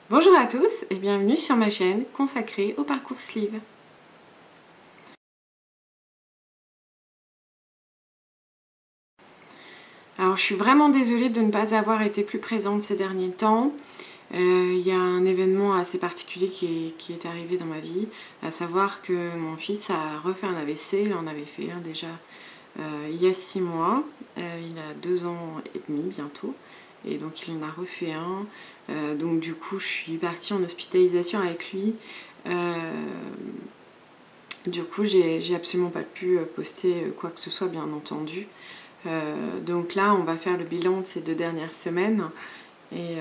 Bonjour à tous et bienvenue sur ma chaîne consacrée au parcours sleeve. Alors je suis vraiment désolée de ne pas avoir été plus présente ces derniers temps. Il y a un événement assez particulier qui est arrivé dans ma vie, à savoir que mon fils a refait un AVC, il en avait fait un déjà il y a 6 mois, il a 2 ans et demi bientôt, et donc il en a refait un. Donc du coup je suis partie en hospitalisation avec lui. Du coup j'ai absolument pas pu poster quoi que ce soit, bien entendu. Donc là on va faire le bilan de ces 2 dernières semaines. Et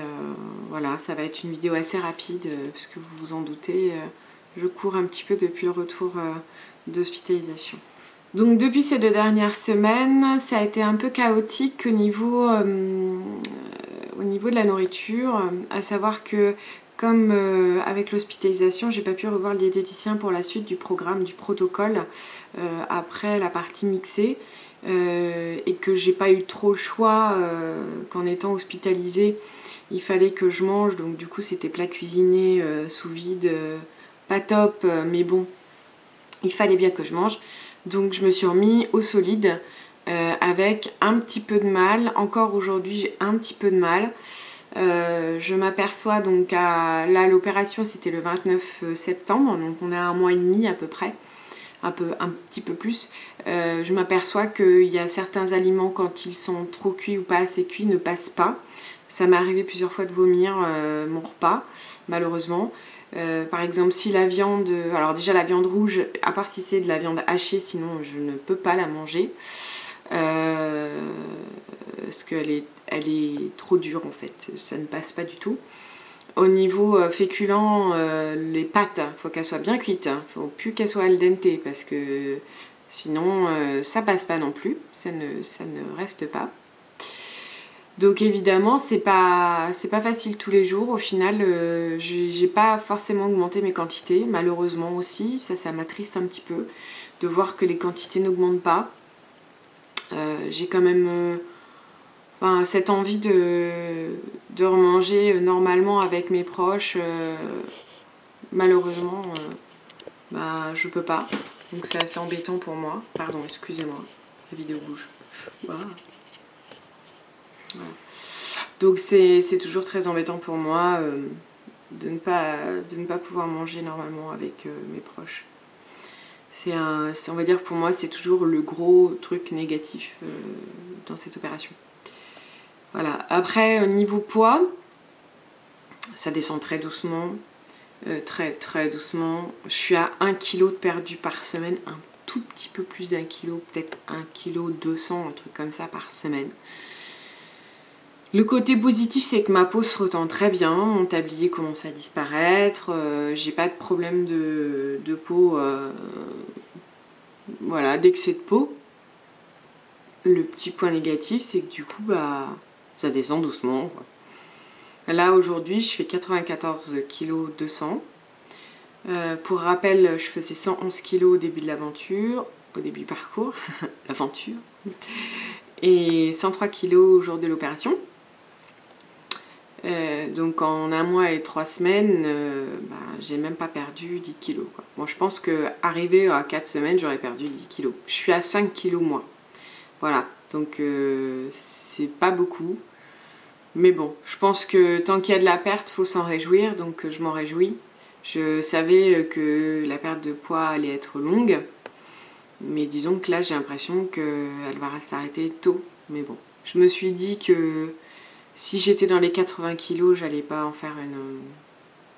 voilà, ça va être une vidéo assez rapide, parce que vous vous en doutez, je cours un petit peu depuis le retour d'hospitalisation. Donc depuis ces 2 dernières semaines, ça a été un peu chaotique au niveau de la nourriture, à savoir que comme avec l'hospitalisation, j'ai pas pu revoir le diététicien pour la suite du programme, du protocole, après la partie mixée, et que j'ai pas eu trop le choix qu'en étant hospitalisée, il fallait que je mange, donc du coup c'était plat cuisiné, sous vide, pas top, mais bon, il fallait bien que je mange. Donc je me suis remis au solide, avec un petit peu de mal. Encore aujourd'hui j'ai un petit peu de mal. Je m'aperçois donc là l'opération c'était le 29 septembre, donc on a 1 mois et demi à peu près, un petit peu plus. Je m'aperçois qu'il y a certains aliments, quand ils sont trop cuits ou pas assez cuits, ne passent pas. Ça m'est arrivé plusieurs fois de vomir mon repas, malheureusement. Par exemple, si la viande, alors déjà la viande rouge, à part si c'est de la viande hachée, sinon je ne peux pas la manger, parce qu'elle est trop dure en fait, ça ne passe pas du tout. Au niveau féculent, les pâtes, faut qu'elles soient bien cuites, faut plus qu'elles soient al dente, parce que sinon ça passe pas non plus, ça ne reste pas. Donc évidemment c'est pas facile tous les jours. Au final j'ai pas forcément augmenté mes quantités, malheureusement aussi, ça m'attriste un petit peu de voir que les quantités n'augmentent pas. J'ai quand même cette envie de remanger normalement avec mes proches. Malheureusement je peux pas, donc c'est assez embêtant pour moi. Pardon, excusez-moi, la vidéo bouge. Voilà. Donc c'est toujours très embêtant pour moi de ne pas pouvoir manger normalement avec mes proches. On va dire, pour moi c'est toujours le gros truc négatif dans cette opération. Voilà. Après niveau poids, ça descend très doucement, très doucement. Je suis à 1 kg de perdu par semaine, un tout petit peu plus d'1 kg, peut-être 1,2 kg, un truc comme ça par semaine. Le côté positif, c'est que ma peau se retend très bien, mon tablier commence à disparaître, j'ai pas de problème de peau, voilà, d'excès de peau. Le petit point négatif, c'est que du coup, ça descend doucement, quoi. Là, aujourd'hui, je fais 94 kg 200. Pour rappel, je faisais 111 kg au début de l'aventure, au début du parcours, l'aventure, et 103 kg au jour de l'opération. Donc en 1 mois et 3 semaines, j'ai même pas perdu 10 kg, quoi. Bon, je pense qu'arrivé à 4 semaines, j'aurais perdu 10 kg. Je suis à 5 kg moins. Voilà, donc c'est pas beaucoup. Mais bon, je pense que tant qu'il y a de la perte, il faut s'en réjouir, donc je m'en réjouis. Je savais que la perte de poids allait être longue, mais disons que là j'ai l'impression qu'elle va s'arrêter tôt. Mais bon, je me suis dit que si j'étais dans les 80 kg, j'allais pas en faire une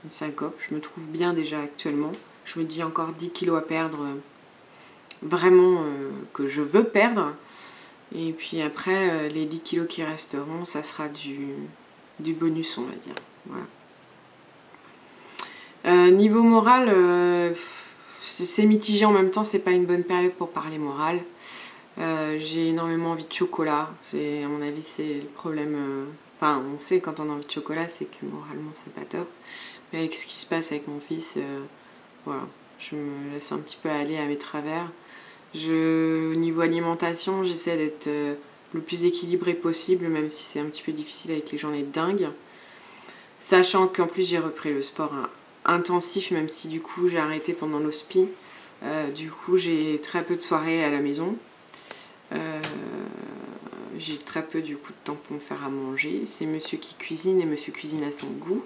syncope. Je me trouve bien déjà actuellement. Je me dis encore 10 kg à perdre, vraiment que je veux perdre. Et puis après, les 10 kg qui resteront, ça sera du bonus, on va dire. Voilà. Niveau moral, c'est mitigé en même temps, c'est pas une bonne période pour parler moral. J'ai énormément envie de chocolat. À mon avis, c'est le problème. Enfin, on sait quand on a envie de chocolat, c'est que moralement, c'est pas top. Mais avec ce qui se passe avec mon fils, voilà, je me laisse un petit peu aller à mes travers. Au niveau alimentation, j'essaie d'être le plus équilibré possible, même si c'est un petit peu difficile avec les journées de dingue. Sachant qu'en plus j'ai repris le sport intensif, même si du coup j'ai arrêté pendant l'hospi. Du coup j'ai très peu de soirées à la maison. J'ai très peu du coup de temps pour me faire à manger. C'est monsieur qui cuisine et monsieur cuisine à son goût.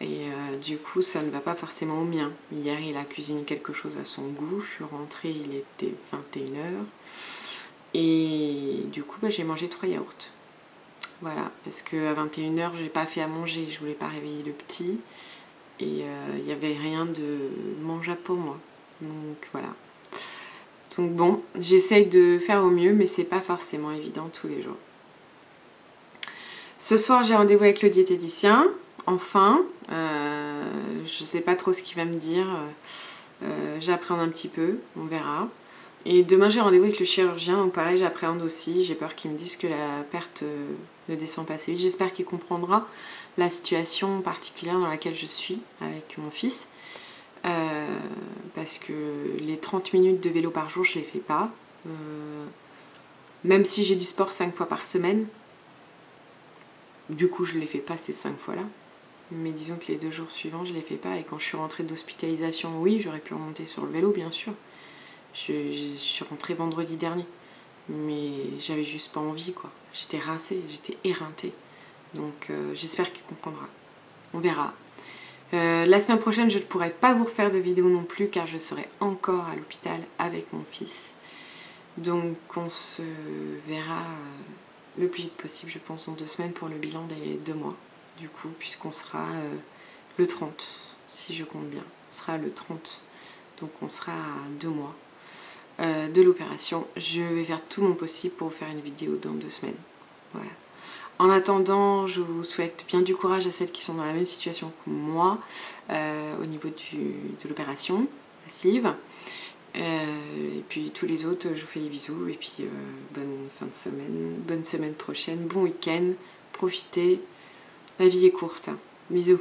Et du coup ça ne va pas forcément au mien. Hier il a cuisiné quelque chose à son goût. Je suis rentrée, il était 21h. Et du coup j'ai mangé 3 yaourts. Voilà, parce qu'à 21h j'ai pas fait à manger. Je voulais pas réveiller le petit. Et il n'y avait rien de mangeable pour moi. Donc voilà. Donc bon, j'essaye de faire au mieux, mais c'est pas forcément évident tous les jours. Ce soir, j'ai rendez-vous avec le diététicien. Enfin, je sais pas trop ce qu'il va me dire. J'appréhende un petit peu, on verra. Et demain, j'ai rendez-vous avec le chirurgien. Donc pareil, j'appréhende aussi. J'ai peur qu'il me dise que la perte ne descend pas assez vite. J'espère qu'il comprendra la situation particulière dans laquelle je suis avec mon fils. Parce que les 30 minutes de vélo par jour, je les fais pas. Même si j'ai du sport 5 fois par semaine, du coup je les fais pas ces 5 fois là. Mais disons que les 2 jours suivants je les fais pas. Et quand je suis rentrée d'hospitalisation, oui, j'aurais pu remonter sur le vélo bien sûr. Je suis rentrée vendredi dernier, mais j'avais juste pas envie quoi. J'étais rincée, j'étais éreintée. Donc j'espère qu'il comprendra. On verra. La semaine prochaine, je ne pourrai pas vous refaire de vidéo non plus car je serai encore à l'hôpital avec mon fils. Donc on se verra le plus vite possible, je pense, en 2 semaines pour le bilan des 2 mois. Du coup, puisqu'on sera le 30, si je compte bien. On sera le 30, donc on sera à 2 mois de l'opération. Je vais faire tout mon possible pour vous faire une vidéo dans 2 semaines. Voilà. En attendant, je vous souhaite bien du courage à celles qui sont dans la même situation que moi au niveau de l'opération passive. Et puis tous les autres, je vous fais des bisous. Et puis bonne fin de semaine, bonne semaine prochaine, bon week-end, profitez. La vie est courte. Bisous.